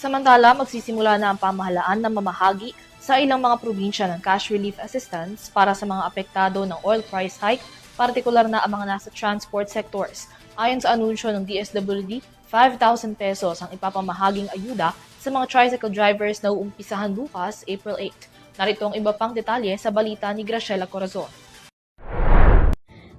Samantala, magsisimula na ang pamahalaan na mamahagi sa ilang mga probinsya ng cash relief assistance para sa mga apektado ng oil price hike, partikular na ang mga nasa transport sectors. Ayon sa anunsyo ng DSWD, 5,000 pesos ang ipapamahaging ayuda sa mga tricycle drivers na uumpisahan bukas, April 8. Narito ang iba pang detalye sa balita ni Graciela Corazon.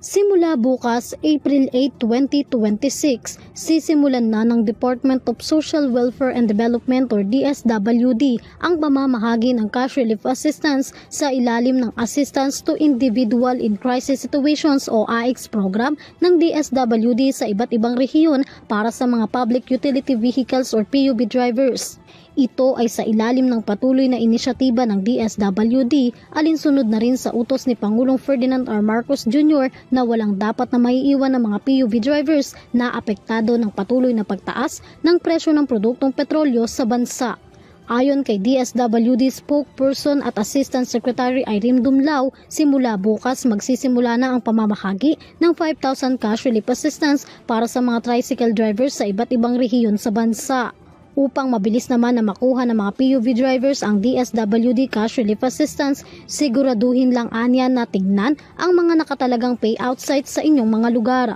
Simula bukas, April 8, 2026, sisimulan na ng Department of Social Welfare and Development or DSWD ang pamamahagi ng cash relief assistance sa ilalim ng Assistance to Individual in Crisis Situations o AICS program ng DSWD sa iba't ibang rehiyon para sa mga public utility vehicles or PUV drivers. Ito ay sa ilalim ng patuloy na inisyatiba ng DSWD, alinsunod na rin sa utos ni Pangulong Ferdinand R. Marcos Jr. na walang dapat na maiiwan ng mga PUV drivers na apektado ng patuloy na pagtaas ng presyo ng produktong petrolyo sa bansa. Ayon kay DSWD spokesperson at Assistant Secretary Irene Dumlao, simula bukas magsisimula na ang pamamahagi ng 5,000 cash relief assistance para sa mga tricycle drivers sa iba't ibang rehiyon sa bansa. Upang mabilis naman na makuha ng mga PUV drivers ang DSWD Cash Relief Assistance, siguraduhin lang anya na tingnan ang mga nakatalagang payout sites sa inyong mga lugar.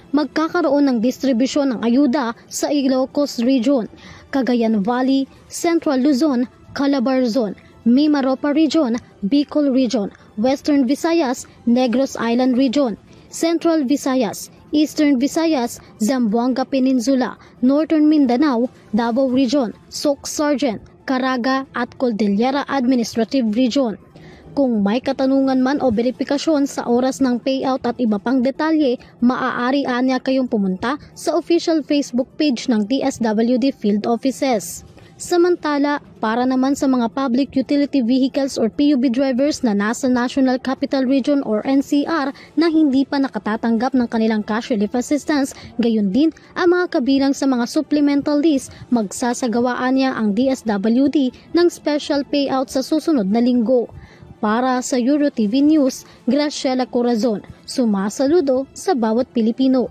Magkakaroon ng distribusyon ng ayuda sa Ilocos Region, Cagayan Valley, Central Luzon, Calabar Zone, Mimaropa Region, Bicol Region, Western Visayas, Negros Island Region, Central Visayas, Eastern Visayas, Zamboanga Peninsula, Northern Mindanao, Davao Region, Soc Sargent, Caraga at Cordillera Administrative Region. Kung may katanungan man o beripikasyon sa oras ng payout at iba pang detalye, maaari anya kayong pumunta sa official Facebook page ng DSWD Field Offices. Samantala, para naman sa mga public utility vehicles or PUV drivers na nasa National Capital Region or NCR na hindi pa nakatatanggap ng kanilang cash relief assistance, gayon din ang mga kabilang sa mga supplemental list, magsasagawaan niya ang DSWD ng special payout sa susunod na linggo. Para sa EuroTV News, Graciela Corazon, sumasaludo sa bawat Pilipino.